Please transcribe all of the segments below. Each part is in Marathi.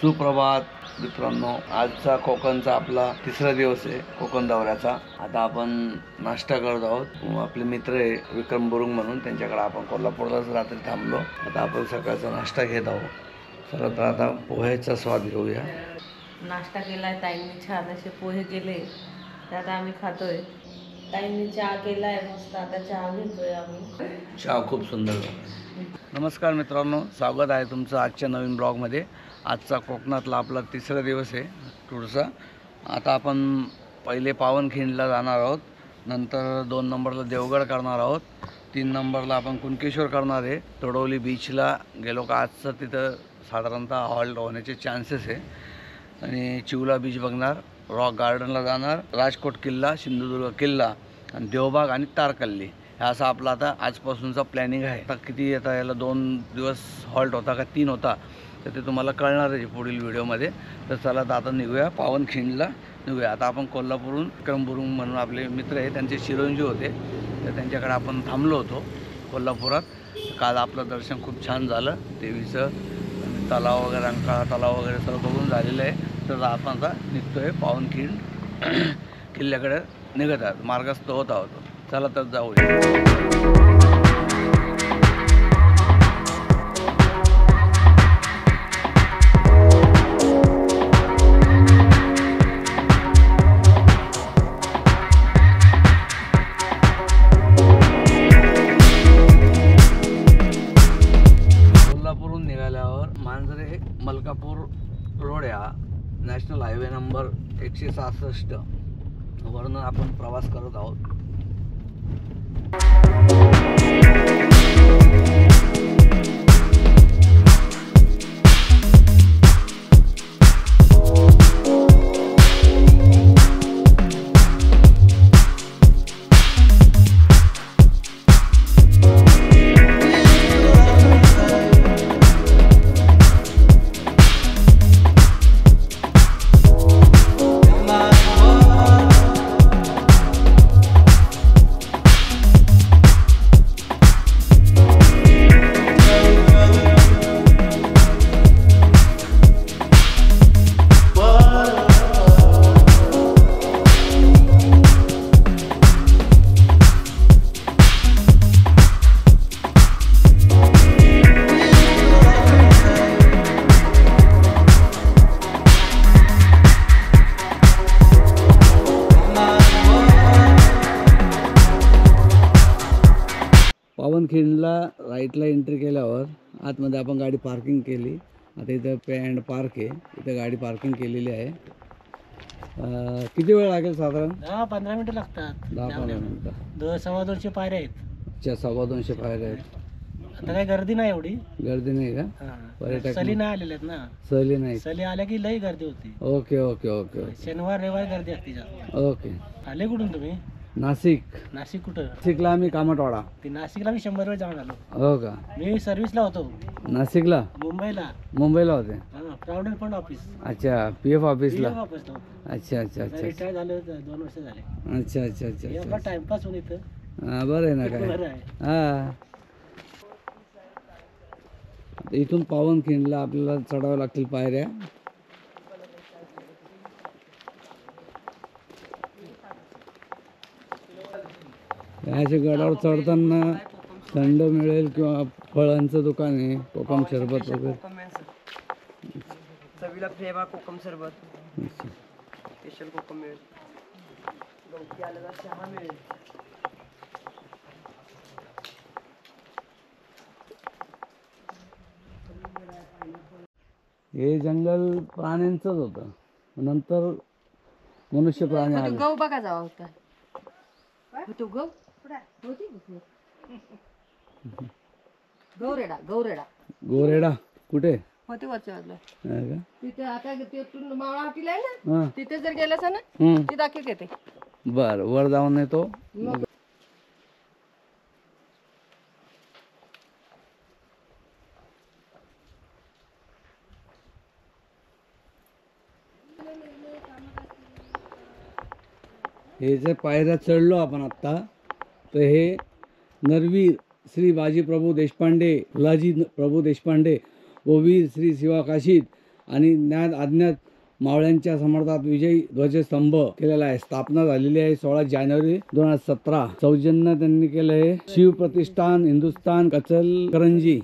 सुप्रभात मित्रांनो, आजचा कोकणचा आपला तिसरा दिवस आहे कोकण दौऱ्याचा। आता आपण नाश्ता करत आहोत। आपले मित्र आहे विक्रम बुरुंग म्हणून, त्यांच्याकडे आपण कोल्हापूरलाच रात्री थांबलो। आता आपण सकाळचा नाश्ता घेत आहोत। चला तर आता पोह्याचा स्वाद घेऊया। नाश्ता केलाय ताईंनी, छान असे पोहे केले, त्यात आम्ही खातोय। ताईंनी चहा केलाय मस्त, आता चहा घेतोय आम्ही। चहा खूप सुंदर। नमस्कार मित्रांनो, स्वागत आहे तुमचं आजच्या नवीन ब्लॉगमध्ये। आजचा कोकणातला आपला तिसरा दिवस आहे टूरचा। आता आपण पहिले पावनखिंडला जाणार आहोत, नंतर 2 नंबरला देवगड करणार आहोत, 3 नंबरला आपण कुणकेश्वर करणार आहे। तडोली बीचला गेलो का आजचं तिथं साधारणतः हॉल्ट होण्याचे चान्सेस आहे। आणि चिवला बीच बघणार, रॉक गार्डनला जाणार, राजकोट किल्ला, सिंधुदुर्ग किल्ला आणि देवबाग आणि तारकल्ली। हा असा आपला आता आजपासूनचा प्लॅनिंग आहे। आता किती येता याला 2 दिवस हॉल्ट होता का 3 होता तर ते तुम्हाला कळणार आहे पुढील व्हिडिओमध्ये। तर चला तर आता निघूया पावनखिंडला निघूया। आता आपण कोल्हापूरहून विक्रम बुरुंग म्हणून आपले मित्र आहे, त्यांचे चिरंजीव होते, तर त्यांच्याकडे आपण थांबलो होतो कोल्हापुरात। काल आपलं दर्शन खूप छान झालं, देवीचं तलाव वगैरे, रंकाळा तलाव वगैरे सगळं बघून झालेलं आहे। तर आपण आता निघतो आहे पावनखिंड किल्ल्याकडे निघत आहोत, मार्गस्थ होत आहोत। चला तर जाऊया। कोल्हापूरहून निघाल्यावर मांजरे मलकापूर रोड या नॅशनल हायवे नंबर 166 वरून आपण प्रवास करत आहोत। पावनखिंडला राईटला एंट्री केल्यावर आतमध्ये आपण गाडी पार्किंग केली। आता इथं पे अँड पार्क आहे, इथं गाडी पार्किंग केलेली आहे। किती वेळ लागेल साधारण? 10-15 मिनिटं लागतात। 10-15 मिनिटं। 200-250 पायऱ्या आहेत। अच्छा, 250 पायऱ्या आहेत। आता काही गर्दी नाही एवढी। गर्दी नाही का? पर्यटक सली नाही आलेले आहेत ना, सहली नाही। सली आल्या की लई गर्दी होती। ओके ओके ओके शनिवार रविवार गर्दी असते जास्त। ओके। आले कुठून तुम्ही? नाशिक। नाशिक कुठं? नाशिकला आम्ही कामतवाडा। ती नाशिकला मी 100 वेळ जाऊन आलो। हो का? मी सर्व्हिसला होतो नाशिकला? मुंबईला होते। Provident fund office. अच्छा, PF ऑफिसला। ऑफिसला अच्छा अच्छा अच्छा रिटायर झाले, 2 वर्ष झाले। अच्छा अच्छा अच्छा आपला अच्छा। टाइमपास होऊन इथं। हां, बरं आहे ना काय? बरं आहे। हां, इथून पावनखिंडला आपल्याला चढावं लागतील पायऱ्या। ह्याच्या गडावर चढताना थंड मिळेल किंवा फळांचं दुकान आहे, कोकम सरबत वगैरे। चवीला फ्लेवर कोकम सरबत, स्पेशल कोकम मिळेल, गवती आलेला चहा मिळेल। हे जंगल प्राण्यांचंच होतं, नंतर मनुष्य प्राणी आले। गहू बघा जावा होता तो गहू होती गौरेडा गौरेडा गोरेडा कुठे होते वरच्या बाजूला आहे का? तिथे आता तिथून मावळा हॉटेल आहे ना, हां, तिथे जर गेलास ना ती दाखवत येते। बरं, वर जाऊन येतो। हे जे पायऱ्या चढलो आपण आत्ता, तर हे नरवीर श्री बाजी प्रभू देशपांडे, फुलाजी प्रभू देशपांडे व वीर श्री शिवा काशीद आणि ज्ञान अज्ञात मावळ्यांच्या समर्थात विजयी ध्वजस्तंभ केलेला आहे. स्थापना झालेली आहे 16 जानेवारी 2017. सौजन्य त्यांनी केलं आहे शिव प्रतिष्ठान हिंदुस्थान कचलकरंजी.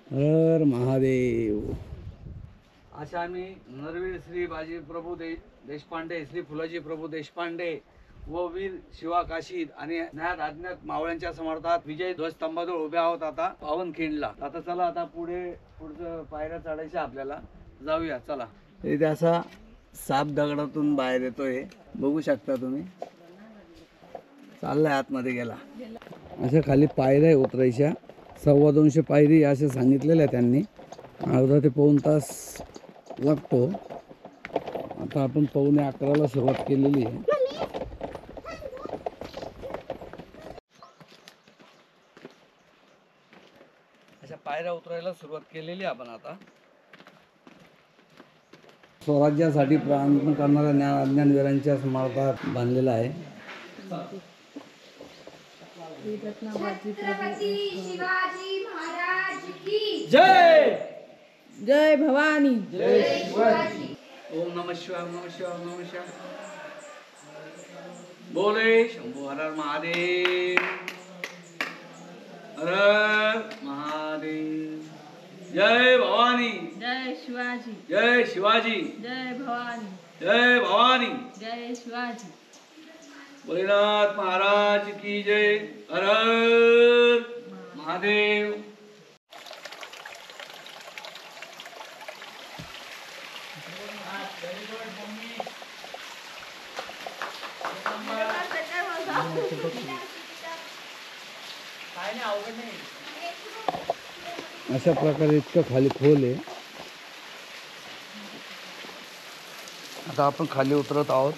हर महादेव. अशा आम्ही नरवीर श्री बाजी प्रभू देशपांडे, श्री फुलाजी प्रभू देशपांडे व वीर शिवा काशीद आणि ज्ञात अज्ञात मावळ्यांच्या समर्थात विजय ध्वजस्तंभाजवळ उभे आहोत आता पावनखिंडला. आता चला आता पुढचं पायऱ्या चढायच्या आपल्याला. जाऊया चला. इथे असा साप दगडातून बाहेर येतोय, बघू शकता तुम्ही. चाललाय आतमध्ये गेला. अशा खाली पायऱ्या उतरायच्या 250 पायरी असे सांगितलेलं आहे त्यांनी. अर्धा ते पाऊण तास लागतो. आता आपण 11:45 सुरुवात केलेली आहे. अशा पायऱ्या उतरायला सुरुवात केलेली आपण आता. स्वराज्यासाठी प्राण करणाऱ्या अज्ञानवीरांच्या स्मारकात बांधलेला आहे. छत्रपती शिवाजी महाराज की जय. जय भवानी. जय शिवाजी. ओम नमः शिवाय, ओम नमः शिवाय, ओम नमः शिवाय. बोले शंभू हर हर महादेव. हर हर महादेव. जय भवानी. जय शिवाजी. जय शिवाजी. जय भवानी. जय भवानी. जय शिवाजी. भोलेनाथ महाराज की जय. हर हर महादेव. अशा प्रकारे इतकं खाली खोल आहे. आता आपण खाली उतरत आहोत.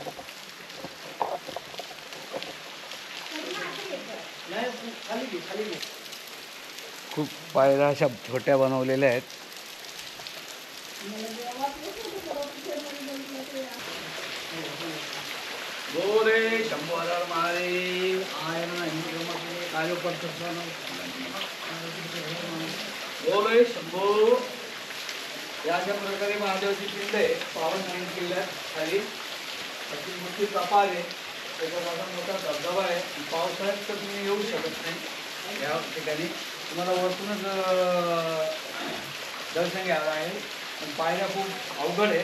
खूप पायऱ्या अशा छोट्या बनवलेल्या आहेत. बोले शंभू हर हर महादेव. बोले शंभू. या अशा प्रकारे महादेवाची पिंड आहे पावनखिंड किल्ल्यात खाली. अशी मोठी कपाल आहे, त्याच्यात असा मोठा धबधबा आहे. पावसाळ्यात तर तुम्ही येऊ शकत नाही या ठिकाणी. तुम्हाला वरतूनच दर्शन घ्यायला आहे. पण पायऱ्या खूप अवघड आहे.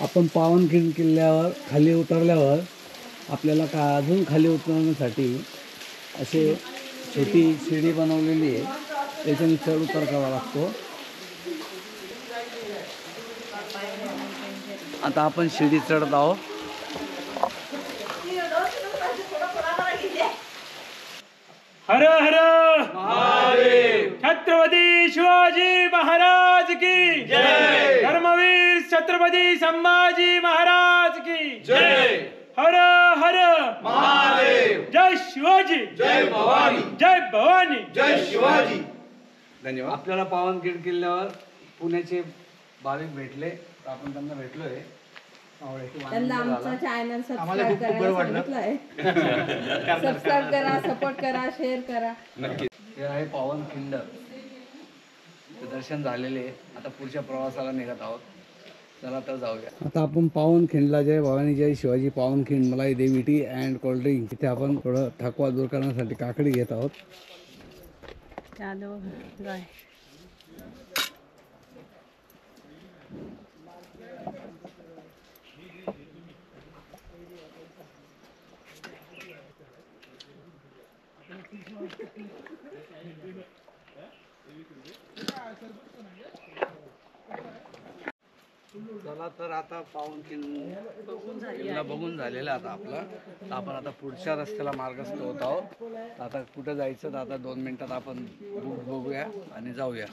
आपण पावनखिंड किल्ल्यावर खाली उतरल्यावर आपल्याला अजून खाली उतरण्यासाठी असे छोटी शिडी बनवलेली आहे, त्याच्याने चढ उतार करावा लागतो. आता आपण शिडी चढत आहोत. हर हर महादेव. छत्रपती शिवाजी महाराज की जय. धर्मवीर छत्रपती संभाजी महाराज की जय. हर हर महादेव. जय शिवाजी. जय भवानी. जय भवानी. जय शिवाजी. धन्यवाद. आपल्याला पावनखिंड किल्ल्यावर पुण्याचे भाविक भेटले, तर आपण त्यांना भेटलोय. त्यांना आमचा चॅनल सबस्क्राईब करायला सांगितलंय. सबस्क्राईब करा, सपोर्ट करा, शेअर करा. नक्की. हे आहे पावनखिंड. दर्शन झालेले. आता पुढच्या प्रवासाला निघत आहोत. चला तर जाऊया. आता आपण पावनखिंडला जय भवानी जय शिवाजी पावनखिंड मलाई देवी टी अँड कोल्ड्रिंक इथे आपण थोडं थकवा दूर करण्यासाठी काकडी घेत आहोत. चला तर आता पावनखिंडला बघून झालेला आता आपला. तर आपण आता पुढच्या रस्त्याला मार्गस्थ होत आहोत. आता कुठं जायचं तर आता 2 मिनिटात आपण बघूया आणि जाऊया.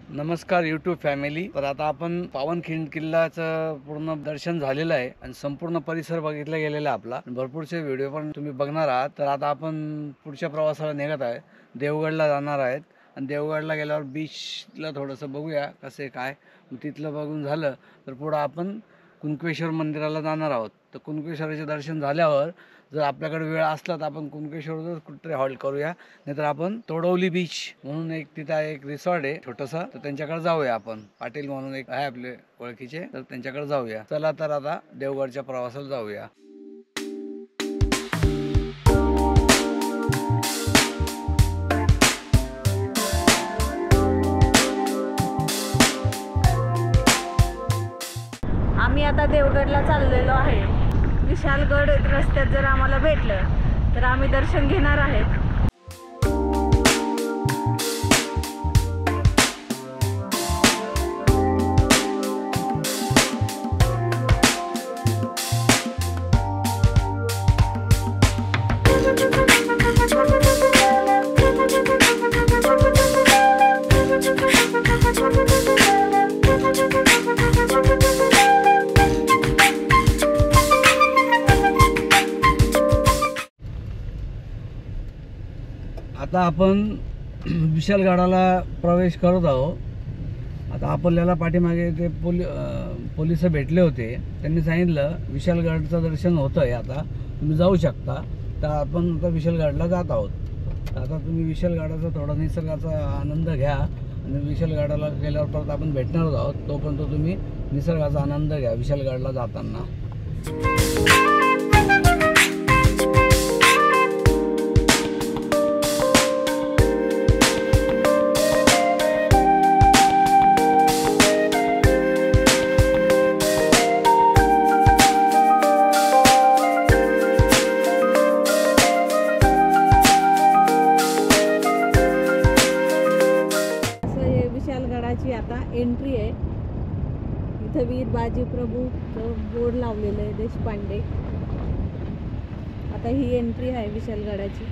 नमस्कार यूट्यूब फॅमिली. तर आता आपण पावनखिंड किल्ल्याचं पूर्ण दर्शन झालेलं आहे आणि संपूर्ण परिसर बघितला गेलेला आहे आपला. भरपूरचे व्हिडिओ पण तुम्ही बघणार आहात. तर आता आपण पुढच्या प्रवासाला निघत आहे. देवगडला जाणार आहेत आणि देवगडला गेल्यावर बीचला थोडंसं बघूया कसे काय. तिथलं बघून झालं तर पुढं आपण कुणकेश्वर मंदिराला जाणार आहोत. तर कुणकेश्वराचे दर्शन झाल्यावर जर आपल्याकडे वेळ असला तर आपण कुणकेश्वरवर कुठेतरी हॉल्ट करूया, नाहीतर आपण तोडवली बीच म्हणून एक तिथं एक रिसॉर्ट आहे छोटंसं, तर त्यांच्याकडे जाऊया आपण. पाटील म्हणून एक आहे आपले ओळखीचे, तर त्यांच्याकडे जाऊया. चला तर आता देवगडच्या प्रवासाला जाऊया. आम्ही आता देवगडला चाललेलो आहे. विशालगड रस्त्यात जर आम्हाला भेटलं तर आम्ही दर्शन घेणार आहेत. आता आपण विशालगडाला प्रवेश करत आहोत. आता आपल्याला पाठीमागे ते पोलिस भेटले होते. त्यांनी सांगितलं विशालगडचं दर्शन होतं आहे, आता तुम्ही जाऊ शकता. तर आपण आता विशालगडला जात आहोत. तर आता तुम्ही विशालगडाचा थोडा निसर्गाचा आनंद घ्या आणि विशालगडाला गेल्यावर परत आपण भेटणार आहोत. तोपर्यंत तुम्ही निसर्गाचा आनंद घ्या विशालगडला जाताना. आता एंट्री आहे. इथं वीर बाजी प्रभूचं बोर्ड लावलेलं आहे देशपांडे. आता ही एंट्री आहे विशालगडाची.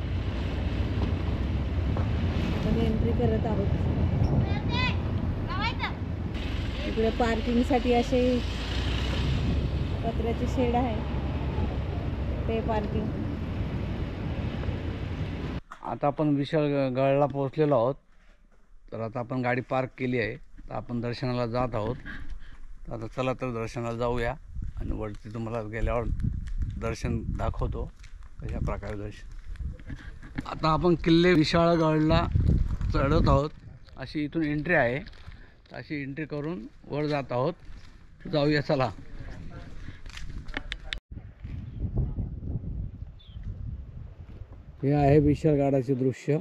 आपण एंट्री करत आहोत. इकडे पार्किंगसाठी असे पत्र्याचे शेड आहे, ते पार्किंग. आता आपण विशालगडला पोहोचलेलो आहोत. तर आता आपण गाडी पार्क केली आहे. तर आपण दर्शनाला जात आहोत. आता चला तर दर्शनाला जाऊया आणि वरती तुम्हाला गेल्यावर दर्शन दाखवतो कशा प्रकारे दर्शन. आता आपण किल्ले विशाळगडला चढत आहोत. अशी इथून एंट्री आहे. अशी एंट्री करून वर जात आहोत. जाऊया चला. हे आहे विशाळगडाचे दृश्य.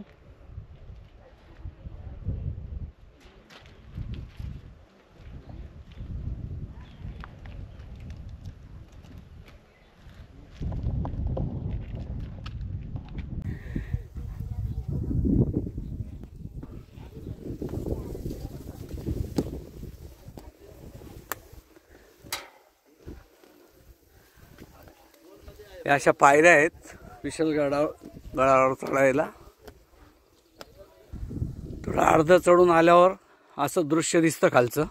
या अशा पायऱ्या आहेत विशालगडावर चढायला. थोडं अर्ध चढून आल्यावर असं दृश्य दिसतं खालचं.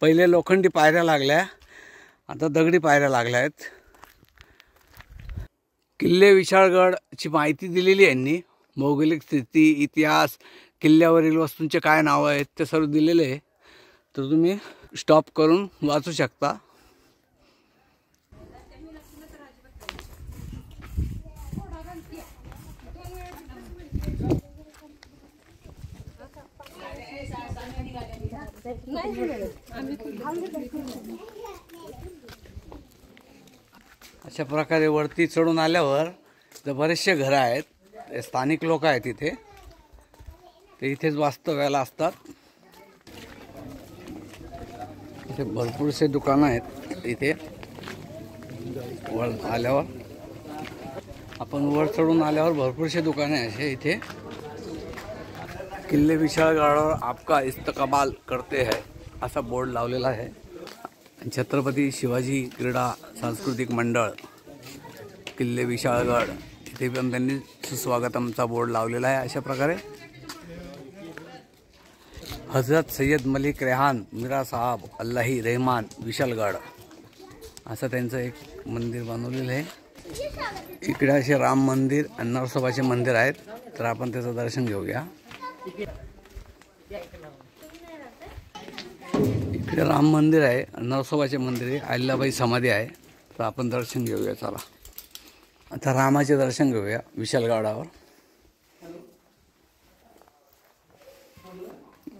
पहिले लोखंडी पायऱ्या लागल्या, आता दगडी पायऱ्या लागल्या आहेत. किल्ले विशाळगडची माहिती दिलेली आहे यांनी. भौगोलिक स्थिती, इतिहास, किल्ल्यावरील वस्तूंचे काय नावं आहेत ते सर्व दिलेले आहे. तर तुम्ही स्टॉप करून वाचू शकता. अशा प्रकारे वरती चढून आल्यावर तर बरेचसे घरं आहेत. स्थानिक लोक आहेत इथे, ते इथेच वास्तव्याला असतात. इथे भरपूरसे दुकानं आहेत. इथे वर आल्यावर आपण वर चढून आल्यावर भरपूरसे दुकाने आहे असे इथे. किल्ले विशाळगडावर आपका इस्तकबाल करते है असा बोर्ड लावलेला आहे. छत्रपती शिवाजी क्रीडा सांस्कृतिक मंडळ किल्ले विशाळगड ते पण त्यांनी सुस्वागतमचा बोर्ड लावलेला आहे. अशा प्रकारे हजरत सय्यद मलिक रेहान मीरा साहब अल्लाही रहमान विशालगड असं त्यांचं एक मंदिर बनवलेलं आहे. इकडे असे राम मंदिर आणि नरसोबाचे मंदिर आहेत, तर आपण त्याचं दर्शन घेऊया. इकडे राम मंदिर आहे, नरसोबाचे मंदिर आहे, अहिल्याबाई समाधी आहे, तर आपण दर्शन घेऊया. चला आता रामाचे दर्शन घेऊया विशालगडावर.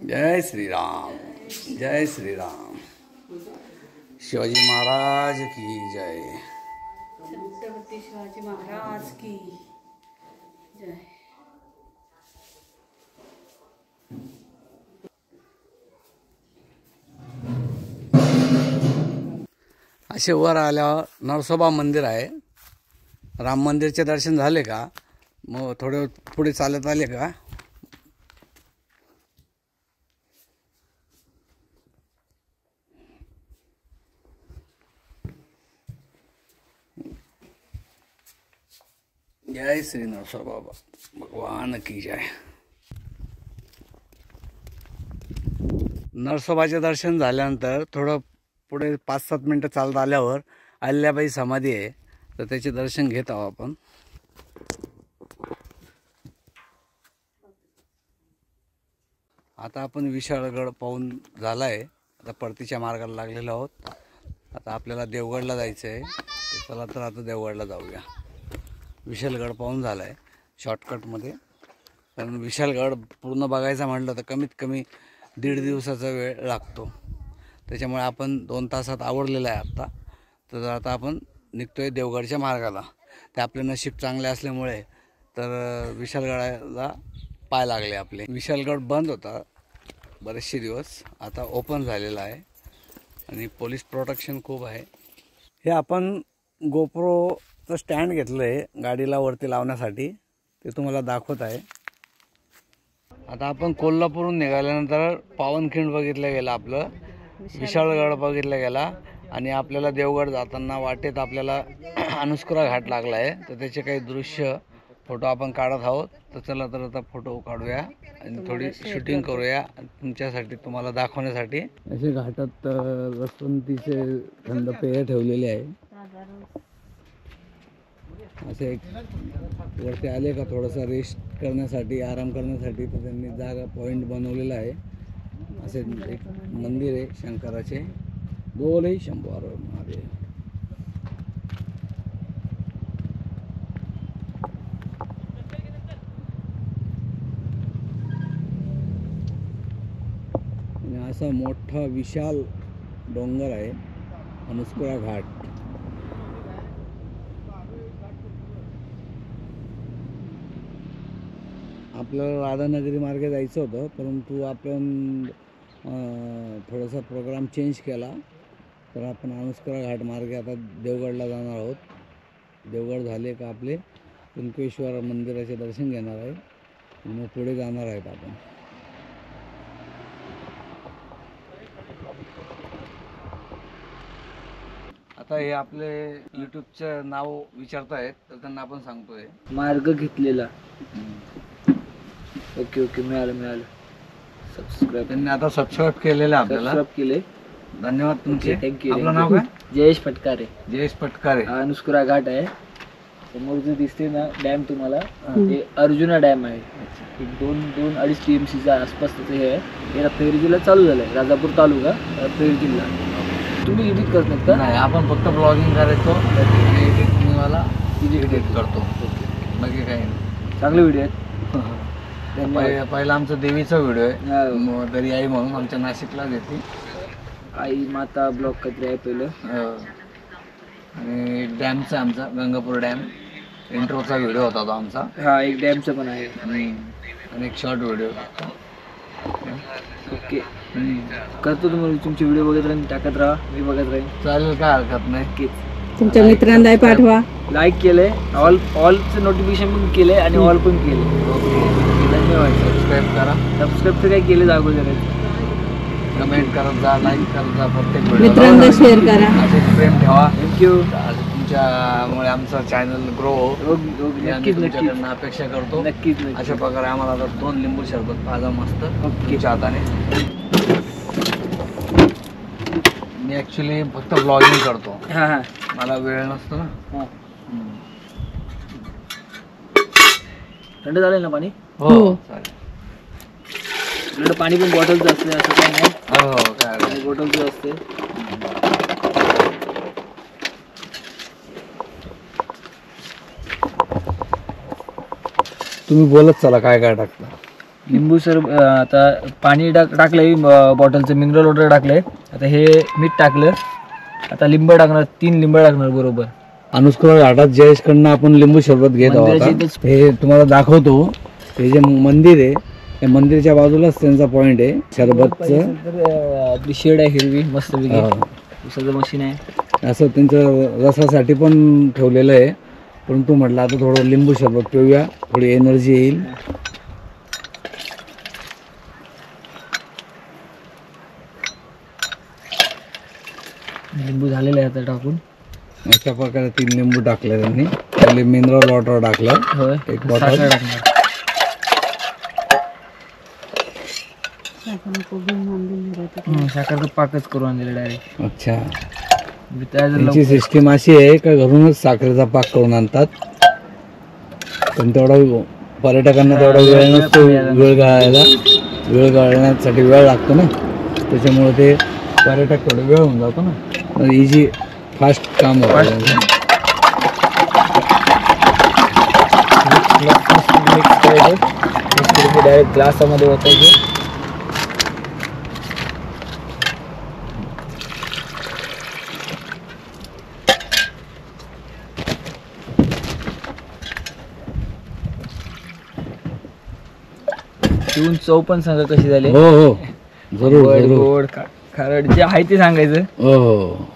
जय श्रीराम, जय श्रीराम. शिवाजी महाराज की जय. छत्रपती शिवाजी महाराज की जय. असे वर आल्यावर नरसोबा मंदिर आहे. राम मंदिरचे दर्शन झाले का मग थोडे पुढे चालत आले का जय श्री नरसोबा भगवान की जय. नरसोबाचे दर्शन झाल्यानंतर थोडं पुढे 5-7 मिनटं चालत आल्यावर अहिल्याबाई समाधी आहे, तर त्याचे दर्शन घेत आहोत आपण. आता आपण विशाळगड पाहून झाला आहे. आता परतीच्या मार्गाला लागलेलो आहोत. आता आपल्याला देवगडला जायचं आहे, तर चला तर आता देवगडला जाऊया. विशालगड पाहून झाला आहे शॉर्टकटमध्ये, कारण विशालगड पूर्ण बघायचा म्हटलं तर कमीत कमी 1.5 दिवसाचा वेळ लागतो. त्याच्यामुळे आपण 2 तासात आवरलेलं आहे आत्ता. तर आता आपण निघतो आहे देवगडच्या मार्गाला. ते आपले नशीब चांगले असल्यामुळे तर विशालगडाला पाय लागले आपले. विशालगड बंद होता बरेचसे दिवस, आता ओपन झालेला आहे आणि पोलीस प्रोटेक्शन खूप आहे. हे आपण गोप्रोचं स्टँड घेतलं आहे गाडीला वरती लावण्यासाठी, ते तुम्हाला दाखवत आहे. आता आपण कोल्हापूरहून निघाल्यानंतर पावनखिंड बघितलं गेलं, आपलं विशाळगड बघितला गेला आणि आपल्याला देवगड जाताना वाटेत आपल्याला अनुस्कुरा घाट लागला आहे, तर त्याचे काही दृश्य फोटो आपण काढत आहोत. तर चला तर आता फोटो काढूया आणि थोडी शूटिंग करूया तुमच्यासाठी, तुम्हाला दाखवण्यासाठी. असे घाटात रसवंतीचे थंड पेय ठेवलेले आहे. असे एक वरती आले का थोडासा रेस्ट करण्यासाठी, आराम करण्यासाठी, तर त्यांनी जागा पॉईंट बनवलेला आहे. असे एक मंदिर आहे शंकराचे. बोले शंभू महादेव. आणि असा मोठा विशाल डोंगर आहे अनुस्कुरा घाट. आपल्याला राधानगरी मार्गे जायचं होतं, परंतु आपण थोडासा प्रोग्राम चेंज केला, तर आपण अनुस्कुरा घाट मार्गे आता देवगडला जाणार आहोत. देवगड झाले का आपले कुणकेश्वर मंदिराचे दर्शन घेणार आहे आणि मग पुढे जाणार आहेत आपण. आता हे आपले यूट्यूबचं नाव विचारतायत, तर त्यांना आपण सांगतोय मार्ग घेतलेला. ओके ओके, मिळालं. सबस्क्राईब त्यांनी आता सबस्क्राईब केलेलं आहे आपल्याला. केले, धन्यवाद तुमचे. थँक्यू. आपलं नाव काय? जयेश फटकारे. जयेश पटकारे. हा अनुस्कुरा घाट आहे. समोर जो दिसते ना डॅम तुम्हाला, ते अर्जुना डॅम आहे. 2-2.5 TMCच्या आसपास त्याचं हे आहे. हे रत्नागिरी जिल्ह्यात चालू झालं आहे. राजापूर तालुका, रत्नागिरी जिल्हा. तुम्ही एडिट करत नाहीत का? नाही, आपण फक्त ब्लॉगिंग करायचो आणि एडिटिंगवाला एडिट करतो, बाकी काही नाही. चांगले व्हिडिओ आहेत. पहिला आमचा देवीचा व्हिडिओ आहे, दरी आई म्हणून आमच्या नाशिकला येते. आई माता ब्लॉग काहीतरी आहे पहिलं. आणि डॅमचा आमचा गंगापूर डॅम इंट्रोचा व्हिडिओ होता तो आमचा. हा, एक डॅमचं पण आहे आणि एक शॉर्ट व्हिडिओ. ओके, करतो. तुम्हाला तुमचे व्हिडिओ बघत राहीन, टाकत राहा, मी बघत राहीन. चालेल, काय हरकत नाही. नक्कीच. तुमच्या मित्रांनाही पाठवा. लाईक केलंय, ऑलचं नोटिफिकेशन पण केलंय आणि ऑल पण केले. धन्यवाद. सबस्क्राईब करा. सबस्क्राईब तर काय केलं अगोदर. कमेंट करत जा, लाईक करत जा, प्रत्येक मित्रांना शेअर करा. असेच प्रेम ठेवा. थँक्यू. तुमच्या तुमच्यामुळे आमचा चॅनल ग्रो नक्कीच नक्कीच तुमच्याकडनं अपेक्षा करतो. नक्कीच अशा प्रकारे आम्हाला आता 2 लिंबू सरबत पाजा मस्त ओके. तुमच्या हाताने. मी ॲक्च्युली फक्त ब्लॉगिंग करतो, हां हां मला वेळ नसतो ना. हां. थंड झालं ना पाणी? हो चालेल. थंड पाणी पण बॉटलचं असते असं काही नाही, हो काय पाणी बॉटलचं असते. तुम्ही बोलत चला काय काय टाकता. लिंबू सर आता पाणी टाकलंय, बॉटलचं मिनरल वॉटर टाकलंय. आता हे मीठ टाकलं, आता लिंब टाकणार, 3 लिंब टाकणार बरोबर. अनुस्कुरा घाटात जयेशकडनं आपण लिंबू सरबत घेत आहोत. मंदिराच्या आता. इथेच- हे तुम्हाला दाखवतो. हे जे मंदिर आहे त्या मंदिरच्या बाजूलाच त्यांचा पॉइंट आहे सरबतचं. आपली शेड आहे हिरवी मस्त हो. सगळं मशीन आहे. असं त्यांचं रसासाठी पण ठेवलेलं आहे. परंतु म्हटलं आता थोडं लिंबू सरबत पिऊया, थोडी एनर्जी येईल. लिंबू झालेलं आहे आता टाकून. अशा प्रकारे 3 लिंबू टाकले त्यांनी. पहिले मिनरल वॉटर टाकलं होय, एक बॉटल. साखर टाकणार. साखरचं पाकच करून आणलेलं डायरेक्ट. अच्छा, तयार झालं. त्यांची सिस्टीम अशी आहे का घरूनच साखरेचा पाक करून आणतात. पण तेवढा पर्यटकांना तेवढा वेळ नसतो. वेळ गाळण्यासाठी वेळ लागतो ना, त्याच्यामुळे ते पर्यटक थोडा वेळ होऊन जातो ना. इझी फास्ट काम होतं. डायरेक्ट ग्लासामध्ये ओतायचे. पिऊन चव पण सांगा कशी झाली. हो हो जरूर गोड जरूर. गोड खारट जे आहे ते सांगायचं. हो हो.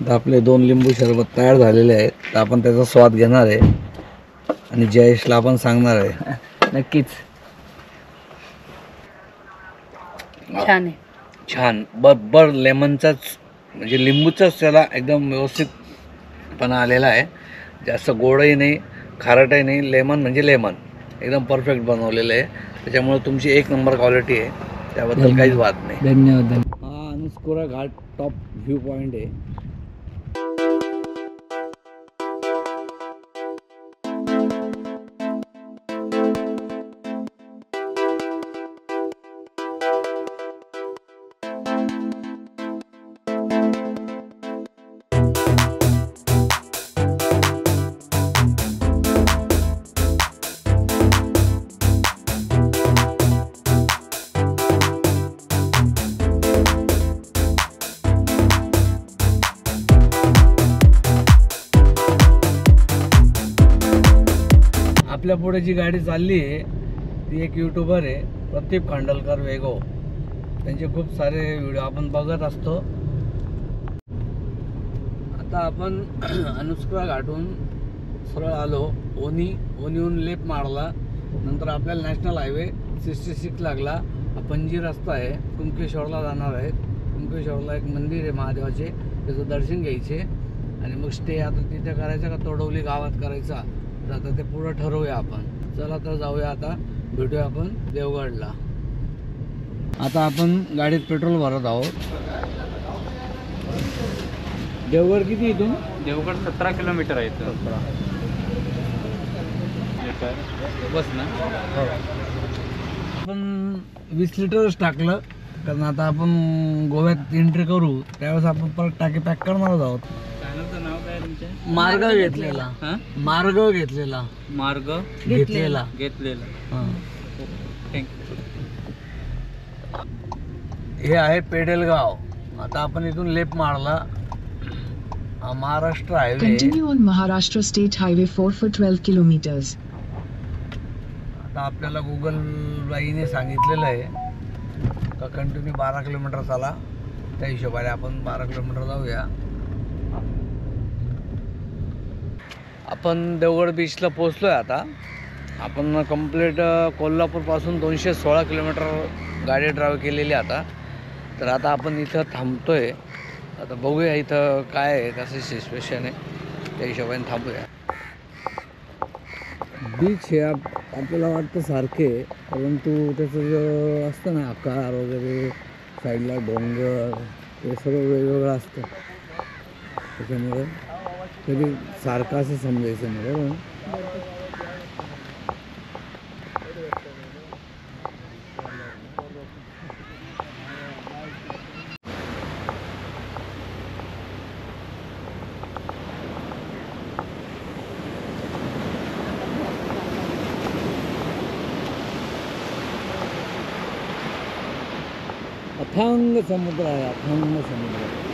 आता आपले 2 लिंबू सरबत तयार झालेले आहेत. तर आपण त्याचा स्वाद घेणार आहे आणि जयेशला आपण सांगणार आहे. नक्कीच छान आहे. छान बरोबर लेमनचाच म्हणजे लिंबूचाच त्याला एकदम व्यवस्थितपणा आलेला आहे. जास्त गोडही नाही खारटही नाही. लेमन म्हणजे लेमन एकदम परफेक्ट बनवलेलं आहे. त्याच्यामुळे तुमची 1 नंबर क्वालिटी आहे, त्याबद्दल काहीच वाद नाही. धन्यवाद. हा अनुस्कुरा घाट टॉप व्ह्यू पॉईंट आहे. आपल्या पुढे जी गाडी चालली आहे ती एक यूट्यूबर आहे, प्रदीप खांडलकर वेगो. त्यांचे खूप सारे व्हिडिओ आपण बघत असतो. आता आपण अनुस्कुरा घाटून सरळ आलो ओनीहून लेफ्ट मारला. नंतर आपल्याला नॅशनल हायवे 66 लागला. हा पणजी रस्ता आहे, कुणकेश्वरला जाणार आहे. कुणकेश्वरला एक मंदिर आहे महादेवाचे, त्याचं दर्शन घ्यायचे आणि मग स्टे आता तिथे करायचा का तोडवली गावात करायचा, तर आता ते पुढं ठरवूया आपण. चला तर जाऊया, आता भेटूया आपण देवगडला. आता आपण गाडीत पेट्रोल भरत आहोत. देवगड किती इथून? देवगड 17 किलोमीटर आहे इथं. बस ना. आपण 20 लिटरच टाकलं, कारण आता आपण गोव्यात एंट्री करू त्यावेळेस आपण परत टाकी पॅक करणारच आहोत. चॅनलचं नाव काय तुमच्या? मार्ग घेतलेला. मार्ग घेतलेला. मार्ग घेतलेला. घेतलेला. हां. थँक्यू. हे आहे पेडलगाव. आता आपण इथून लेफ्ट मारला. हा Maharashtra highway. Continue on Maharashtra State Highway 4 for 12 kilometers. आता आपल्याला गुगल बाईने सांगितलेलं आहे का कंटिन्यू 12 किलोमीटर चाला. त्या हिशोबाने आपण 12 किलोमीटर जाऊया. आपण देवगड बीचला पोचलो आहे. आता आपण कंप्लीट कोल्हापूरपासून 216 किलोमीटर गाडी ड्राईव्ह केलेली आता. तर आता आपण इथं थांबतो आहे. आता बघूया इथं काय आहे, कसं सिच्युएशन आहे. त्या हिशोबाने थांबूया. बीच हे आपल्याला वाटतं सारखे, परंतु त्याचं जे असतं ना आकार वगैरे, साईडला डोंगर, ते सगळं वेगवेगळं असतं. त्याच्यामुळे कधी सारखं असं समजायचं नाही. बरोबर. अथांग समुद्र आहे, अथांग समुद्र.